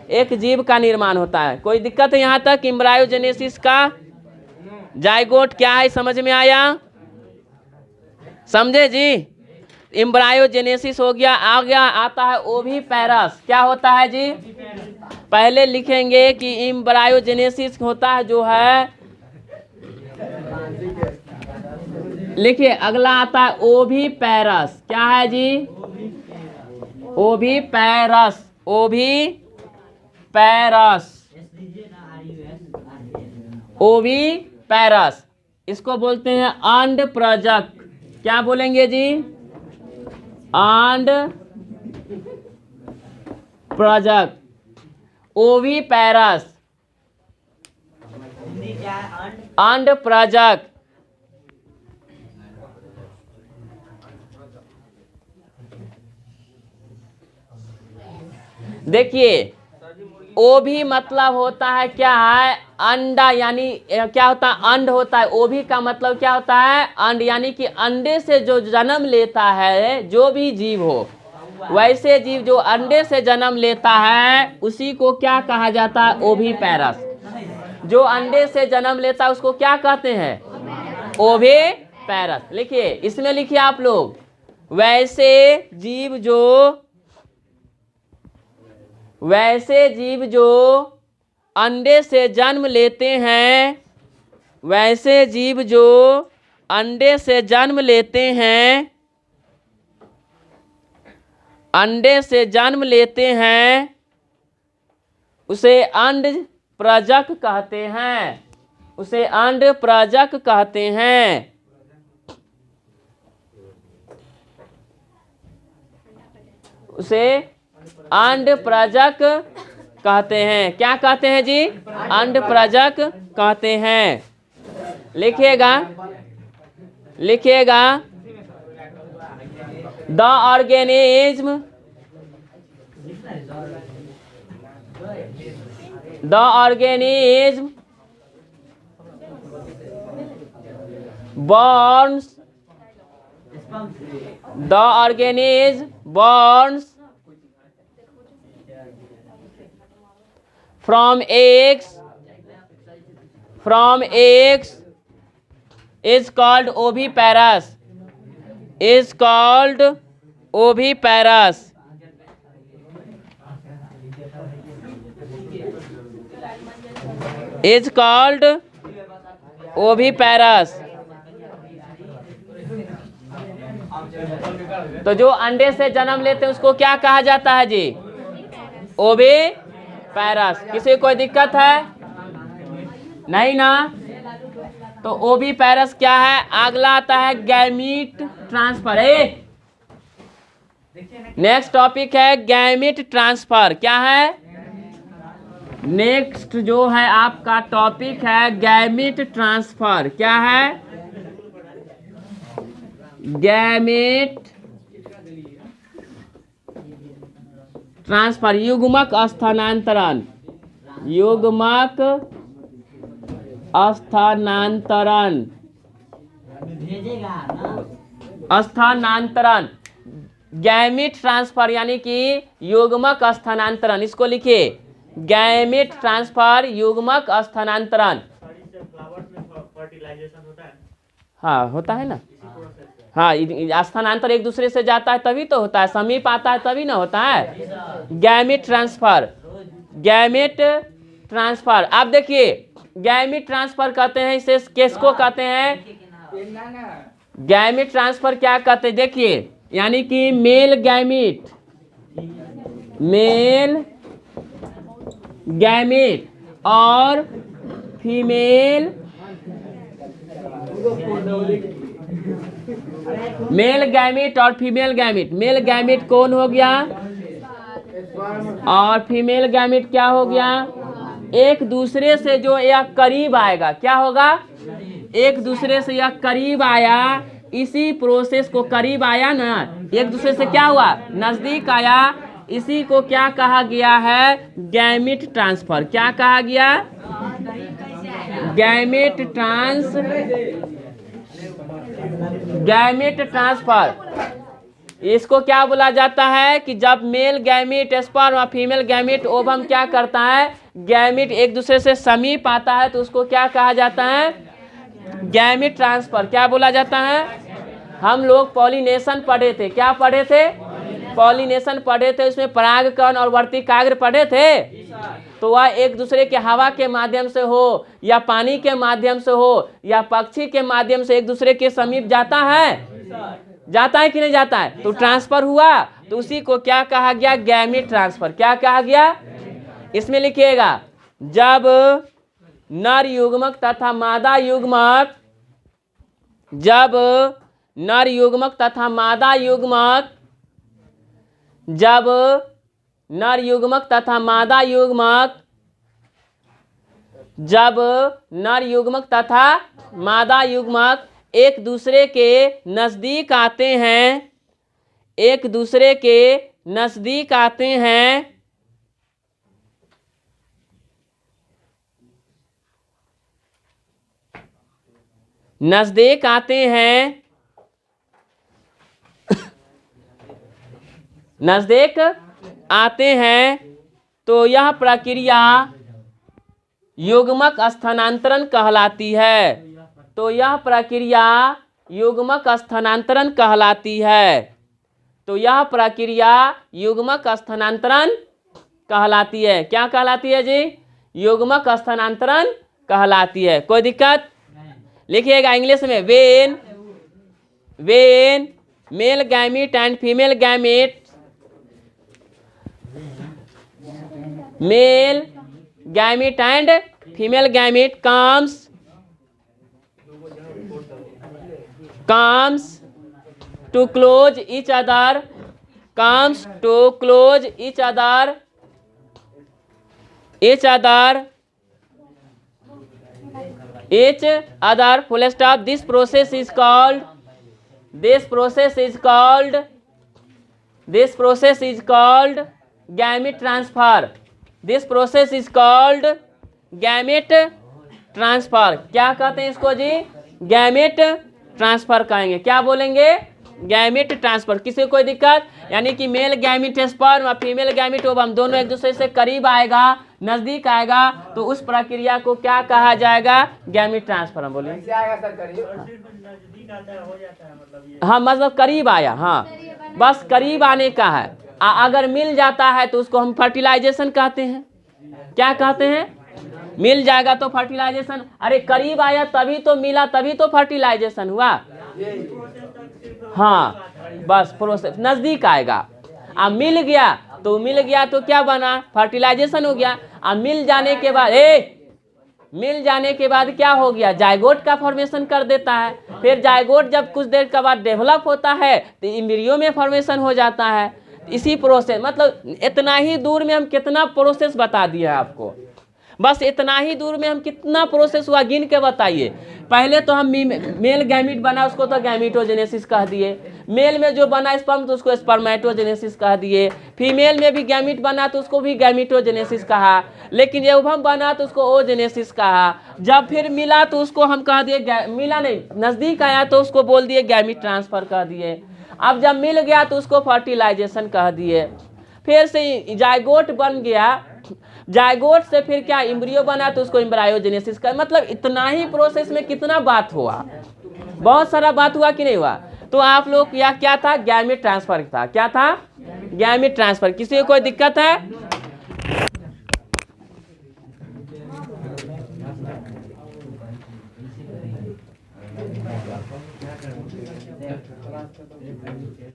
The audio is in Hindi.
एक जीव का निर्माण होता है। कोई दिक्कत है यहाँ तक? एम्ब्रायोजेनेसिस का जाइगोट क्या है, समझ में आया? समझे जी? एम्ब्रायोजेनेसिस हो गया। आ गया आता है ओविपेरस। क्या होता है जी? पहले लिखेंगे कि एम्ब्रायोजेनेसिस होता है जो है, लिखिए अगला आता है ओविपेरस। क्या है जी? ओविपेरस। ओविपेरस। ओविपेरस इसको बोलते हैं अंड प्रजक। क्या बोलेंगे जी? अंड प्रजक, ओविपेरस, अंड प्रजक। देखिए ओ भी मतलब होता है क्या है? अंडा, यानी क्या होता है? अंड होता है। ओ भी का मतलब क्या होता है? अंड, यानी कि अंडे से जो जन्म लेता है, जो भी जीव हो, वैसे जीव जो अंडे से जन्म लेता है उसी को क्या कहा जाता है? ओविपेरस। जो अंडे से जन्म लेता है उसको क्या कहते हैं? ओविपेरस। लिखिए इसमें, लिखिए आप लोग, वैसे जीव जो अंडे से जन्म लेते हैं, वैसे जीव जो अंडे से जन्म लेते हैं, अंडे से जन्म लेते हैं, उसे अंड प्रजक कहते हैं। उसे अंड प्रजक कहते हैं। उसे अंड प्रजक कहते हैं। क्या कहते हैं जी? अंड प्रजक कहते हैं। लिखिएगा, लिखिएगा, the organism, the organism borns, the organism borns from eggs is called oviparous, is called oviparous। is called oviparous। तो जो अंडे से जन्म लेते हैं उसको क्या कहा जाता है जी? ओविपेरस। किसी कोई दिक्कत है? नहीं ना? तो ओविपेरस क्या है? अगला आता है गैमीट ट्रांसफर। नेक्स्ट टॉपिक है गैमीट ट्रांसफर। क्या है? नेक्स्ट जो है आपका टॉपिक है गैमीट ट्रांसफर। क्या है? गैमीट ट्रांसफर, युग्मक स्थानांतरण। युग्मक स्थानांतरण, स्थानांतरण, गैमीट ट्रांसफर यानी कि युग्मक स्थानांतरण। इसको लिखिए, गैमीट ट्रांसफर, युग्मक स्थानांतरण। हाँ होता है ना? हाँ, स्थानांतर एक दूसरे से जाता है तभी तो होता है, समीप आता है तभी ना होता है। Gamete transfer, gamete transfer. आप देखिए गैमीट ट्रांसफर कहते हैं इसे, किसको कहते हैं? गैमीट ट्रांसफर क्या कहते हैं? देखिए, यानी कि मेल गैमीट, मेल गैमीट और फीमेल, मेल गैमीट और फीमेल गैमीट। मेल गैमीट कौन हो गया और फीमेल गैमीट क्या हो गया? एक दूसरे से जो यह करीब आएगा, क्या होगा? एक दूसरे से यह करीब आया, इसी प्रोसेस को, करीब आया ना, एक दूसरे से क्या हुआ? नजदीक आया। इसी को क्या कहा गया है? Gamete transfer. क्या कहा गया? Gamete gamete transfer. इसको क्या बोला जाता है कि जब मेल गैमीट स्पर्म और फीमेल गैमीट ओवम क्या करता है, गैमीट एक दूसरे से समीप आता है तो उसको क्या कहा जाता है, गैमीट ट्रांसफर। क्या बोला जाता है? हम लोग पॉलिनेशन पढ़े थे। क्या पढ़े थे? पॉलिनेशन पढ़े थे। उसमें परागकण और वर्तिकाग्र पढ़े थे। तो वह एक दूसरे के हवा के माध्यम से हो या पानी के माध्यम से हो या पक्षी के माध्यम से एक दूसरे के समीप जाता है, जाता है कि नहीं जाता है? तो ट्रांसफर हुआ, तो उसी को क्या कहा गया, गैमीट ट्रांसफर। क्या कहा गया? इसमें लिखिएगा, जब नर युग्मक तथा मादा युग्मक, जब नर युग्मक तथा मादा युग्मक, जब नर युग्मक तथा मादा युग्मक, जब नर युग्मक तथा मादा युग्मक एक दूसरे के नजदीक आते हैं, एक दूसरे के नजदीक आते हैं, नजदीक आते हैं, नजदीक आते हैं, तो यह प्रक्रिया युग्मक स्थानांतरण कहलाती है। तो यह प्रक्रिया युग्मक स्थानांतरण कहलाती है। तो यह प्रक्रिया युग्मक स्थानांतरण कहलाती है। क्या कहलाती है जी? युग्मक स्थानांतरण कहलाती है। कोई दिक्कत? लिखिएगा इंग्लिश में, when male gamete and female gamete, male gamete and female gamete comes to close each other, comes to close each other, each other, full stop. This process is called, this process is called, this process is called gamete transfer. This process is called gamete transfer. क्या कहते हैं इसको जी? गैमेट ट्रांसफर कहेंगे। क्या बोलेंगे? Gamete transfer. किसी को कोई दिक्कत? यानी कि मेल गैमीट स्पर्म और फीमेल गैमीट ओवम दोनों एक दूसरे से करीब आएगा, नजदीक आएगा, तो उस प्रक्रिया को क्या कहा जाएगा? Gamete transfer. हम बोलिए हाँ, मतलब करीब आया, हाँ, बस करीब आने का है। अगर मिल जाता है तो उसको हम फर्टिलाइजेशन कहते हैं। क्या कहते हैं? मिल जाएगा तो फर्टिलाइजेशन। अरे करीब आया तभी तो मिला, तभी तो फर्टिलाइजेशन हुआ। हाँ, बस प्रोसेस नजदीक आएगा। अब मिल गया तो क्या बना? फर्टिलाइजेशन हो गया। अब मिल जाने के बाद मिल जाने के बाद क्या हो गया? जायगोट का फॉर्मेशन कर देता है। फिर जायगोट जब कुछ देर के बाद डेवलप होता है तो एम्ब्रियो में फॉर्मेशन हो जाता है। इसी प्रोसेस, मतलब इतना ही दूर में हम कितना प्रोसेस बता दिया है आपको। बस इतना ही दूर में हम कितना प्रोसेस हुआ गिन के बताइए। पहले तो हम मेल गैमीट बना उसको तो गैमीटोजेनेसिस कह दिए, मेल में जो बना स्पर्म तो उसको स्पर्मेटोजेनेसिस कह दिए, फीमेल में भी गैमीट बना तो उसको भी गैमीटोजेनेसिस कहा, लेकिन ओवम बना तो उसको ओजेनेसिस कहा। जब फिर मिला तो उसको हम कह दिए, मिला नहीं नज़दीक आया तो उसको बोल दिए गैमीट ट्रांसफर कह दिए। अब जब मिल गया तो उसको फर्टिलाइजेशन कह दिए। फिर से जायगोट बन गया, जायगोट से फिर क्या एम्ब्रियो बना तो उसको एम्ब्रायोजेनेसिस का। मतलब इतना ही प्रोसेस में कितना बात हुआ, बहुत सारा बात हुआ कि नहीं हुआ। तो आप लोग या क्या था? गैमीट ट्रांसफर था। क्या था? Gamete transfer. किसी को कोई दिक्कत है?